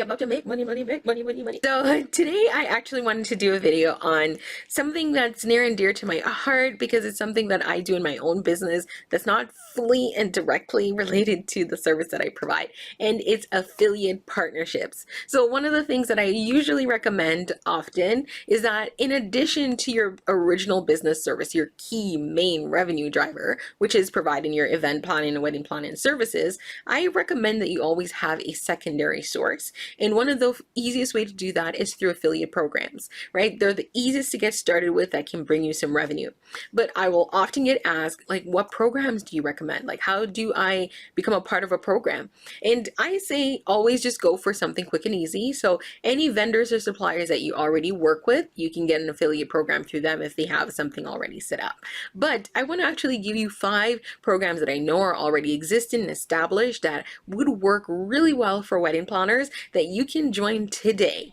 About to make money, money, make money, money, money. So today I actually wanted to do a video on something that's near and dear to my heart because it's something that I do in my own business that's not fully and directly related to the service that I provide, and it's affiliate partnerships. So one of the things that I usually recommend often is that in addition to your original business service, your key main revenue driver, which is providing your event planning and wedding planning services, I recommend that you always have a secondary source. And one of the easiest way to do that is through affiliate programs, right? They're the easiest to get started with that can bring you some revenue. But I will often get asked, like, what programs do you recommend? Like, how do I become a part of a program? And I say always just go for something quick and easy. So any vendors or suppliers that you already work with, you can get an affiliate program through them if they have something already set up. But I want to actually give you 5 programs that I know are already existing and established that would work really well for wedding planners that you can join today.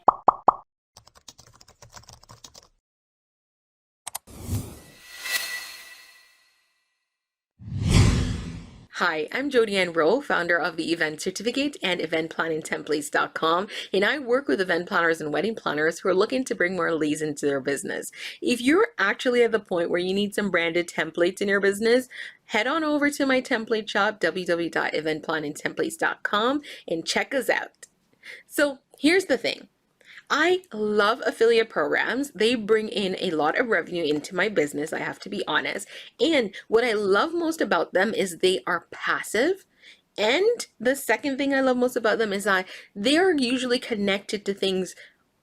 Hi, I'm Jody Ann Rowe, founder of the Event Certificate and eventplanningtemplates.com, and I work with event planners and wedding planners who are looking to bring more leads into their business. If you're actually at the point where you need some branded templates in your business, head on over to my template shop, www.eventplanningtemplates.com, and check us out. So here's the thing. I love affiliate programs. They bring in a lot of revenue into my business, I have to be honest. And what I love most about them is they are passive. And the second thing I love most about them is that they are usually connected to things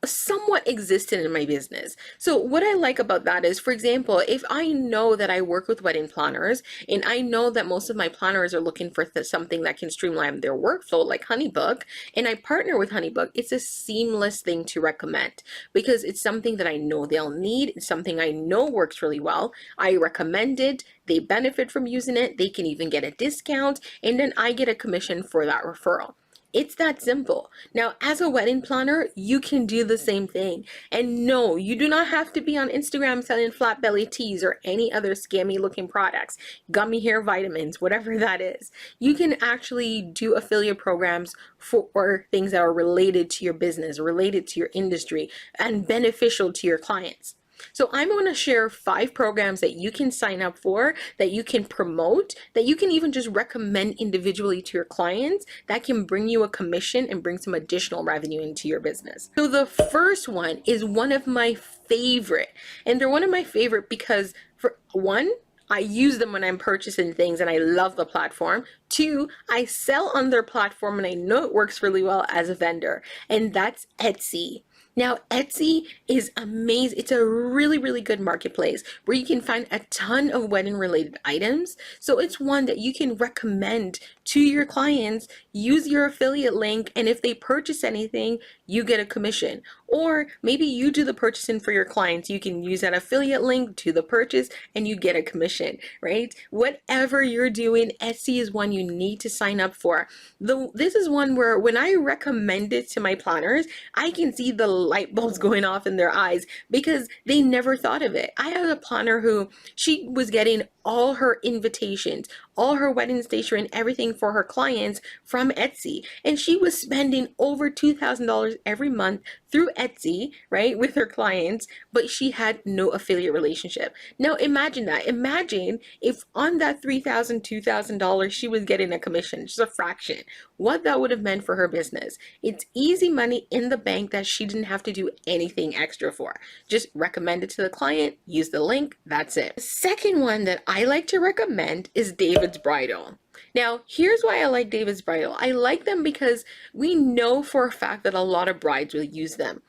somewhat existent in my business. So what I like about that is, for example, if I know that I work with wedding planners and I know that most of my planners are looking for something that can streamline their workflow like HoneyBook, and I partner with HoneyBook, it's a seamless thing to recommend because it's something that I know they'll need. It's something I know works really well. I recommend it. They benefit from using it. They can even get a discount, and then I get a commission for that referral. It's that simple. Now, as a wedding planner, you can do the same thing. And no, you do not have to be on Instagram selling flat belly teas or any other scammy looking products, gummy hair vitamins, whatever that is. You can actually do affiliate programs for things that are related to your business, related to your industry, and beneficial to your clients. So I'm going to share 5 programs that you can sign up for, that you can promote, that you can even just recommend individually to your clients that can bring you a commission and bring some additional revenue into your business. So the first one is one of my favorite, and they're one of my favorite because, for one, I use them when I'm purchasing things and I love the platform. 2, I sell on their platform and I know it works really well as a vendor, and that's Etsy. Now, Etsy is amazing. It's a really, really good marketplace where you can find a ton of wedding related items. So it's one that you can recommend to your clients, use your affiliate link, and if they purchase anything, you get a commission. Or maybe you do the purchasing for your clients. You can use that affiliate link to the purchase and you get a commission, right? Whatever you're doing, Etsy is one you need to sign up for. This is one where when I recommend it to my planners, I can see the light bulbs going off in their eyes because they never thought of it. I had a planner who she was getting all her invitations, all her wedding stationery and everything for her clients from Etsy. And she was spending over $2,000 every month through Etsy, right, with her clients, but she had no affiliate relationship. Now imagine that. Imagine if on that $3,000, $2,000 she was getting a commission, just a fraction, what that would have meant for her business. It's easy money in the bank that she didn't have to do anything extra for. Just recommend it to the client, use the link, that's it. The second one that I like to recommend is David's Bridal. Now, here's why I like David's Bridal. I like them because we know for a fact that a lot of brides will use them.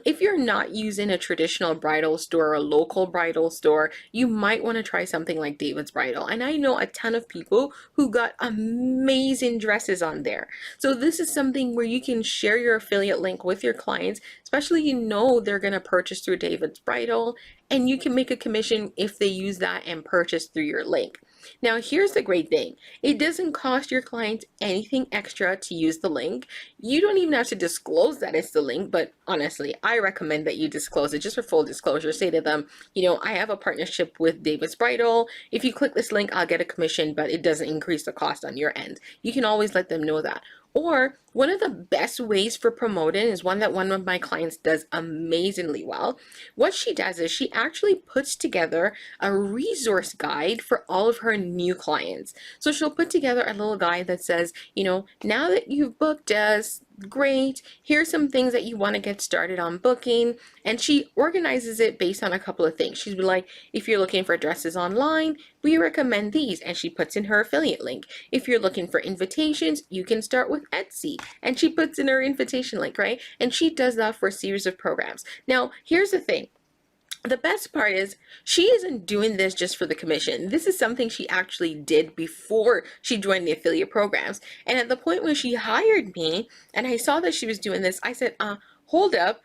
If you're not using a traditional bridal store or a local bridal store, you might want to try something like David's Bridal. And I know a ton of people who got amazing dresses on there. So this is something where you can share your affiliate link with your clients, especially you know they're going to purchase through David's Bridal, and you can make a commission if they use that and purchase through your link. Now, here's the great thing. It doesn't cost your clients anything extra to use the link. You don't even have to disclose that it's the link, but honestly, I recommend that you disclose it just for full disclosure. Say to them, you know, I have a partnership with David's Bridal. If you click this link, I'll get a commission, but it doesn't increase the cost on your end. You can always let them know that. Or One of the best ways for promoting is one that one of my clients does amazingly well. What she does is she actually puts together a resource guide for all of her new clients. So she'll put together a little guide that says, now that you've booked us, great, here's some things that you want to get started on booking. And she organizes it based on a couple of things. She's like, if you're looking for dresses online, we recommend these. And she puts in her affiliate link. If you're looking for invitations, you can start with Etsy. And she puts in her invitation link, right? And she does that for a series of programs. Now, here's the thing. The best part is she isn't doing this just for the commission. This is something she actually did before she joined the affiliate programs. And at the point when she hired me and I saw that she was doing this, I said, hold up.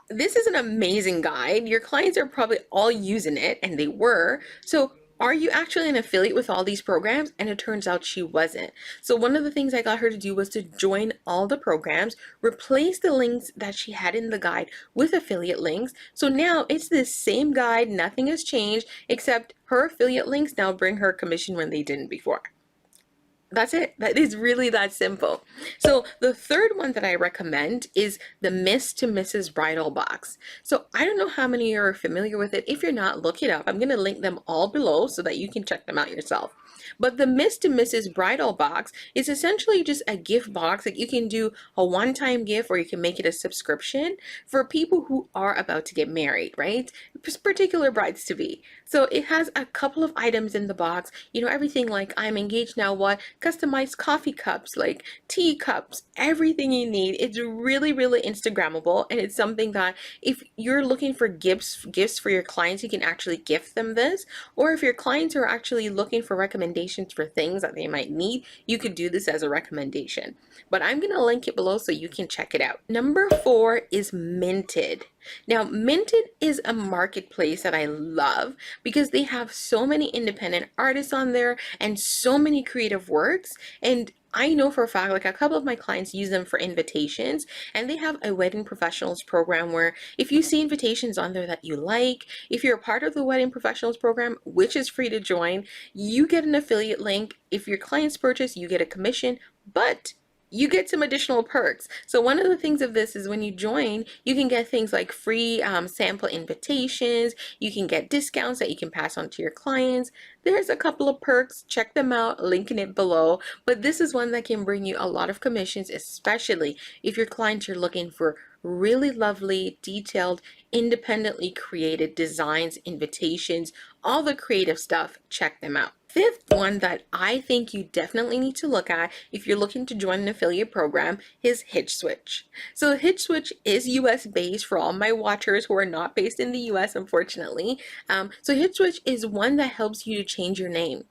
This is an amazing guide. Your clients are probably all using it, and they were. So are you actually an affiliate with all these programs? And it turns out she wasn't. So one of the things I got her to do was to join all the programs, replace the links that she had in the guide with affiliate links. So now it's the same guide, nothing has changed, except her affiliate links now bring her commission when they didn't before. That's it. That is really that simple. So the third one that I recommend is the Miss to Mrs. Bridal Box. So I don't know how many are familiar with it. If you're not, look it up. I'm going to link them all below so that you can check them out yourself. But the Miss to Mrs. Bridal Box is essentially just a gift box that you can do a one-time gift, or you can make it a subscription for people who are about to get married, right? Particular brides to be. So it has a couple of items in the box, everything like I'm engaged now, what, customized coffee cups, like tea cups, everything you need. It's really, really Instagrammable, and it's something that if you're looking for gifts for your clients, you can actually gift them this. Or if your clients are actually looking for recommendations for things that they might need, you could do this as a recommendation. But I'm going to link it below so you can check it out. Number 4 is Minted. Now, Minted is a marketplace that I love because they have so many independent artists on there and so many creative works. And I know for a fact, like a couple of my clients use them for invitations, and they have a wedding professionals program where if you see invitations on there that you like, if you're a part of the wedding professionals program, which is free to join, you get an affiliate link. If your clients purchase, you get a commission, but you get some additional perks. So one of the things of this is when you join, you can get things like free sample invitations. You can get discounts that you can pass on to your clients. There's a couple of perks. Check them out, linking it below. But this is one that can bring you a lot of commissions, especially if your clients are looking for really lovely, detailed, independently created designs, invitations, all the creative stuff. Check them out. Fifth one that I think you definitely need to look at if you're looking to join an affiliate program is Hitchswitch. So Hitchswitch is US based for all my watchers who are not based in the US, unfortunately. So Hitchswitch is one that helps you to change your name.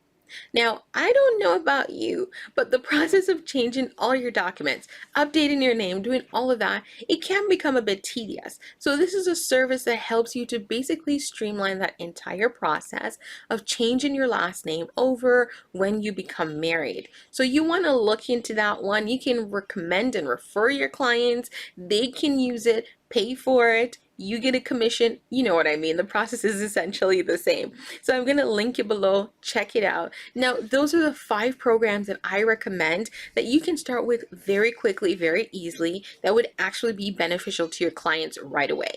Now, I don't know about you, but the process of changing all your documents, updating your name, doing all of that, it can become a bit tedious. So this is a service that helps you to basically streamline that entire process of changing your last name over when you become married. So you want to look into that one. You can recommend and refer your clients. They can use it, pay for it. You get a commission. You know what I mean. The process is essentially the same. So I'm going to link it below. Check it out. Now, those are the 5 programs that I recommend that you can start with very quickly, very easily, that would actually be beneficial to your clients right away.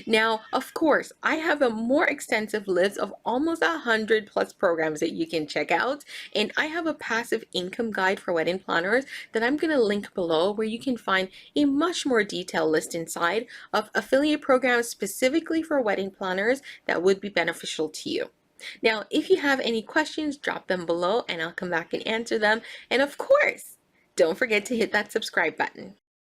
Now, of course, I have a more extensive list of almost 100 plus programs that you can check out, and I have a passive income guide for wedding planners that I'm going to link below, where you can find a much more detailed list inside of affiliate programs specifically for wedding planners that would be beneficial to you. Now, if you have any questions, drop them below and I'll come back and answer them. And of course, don't forget to hit that subscribe button.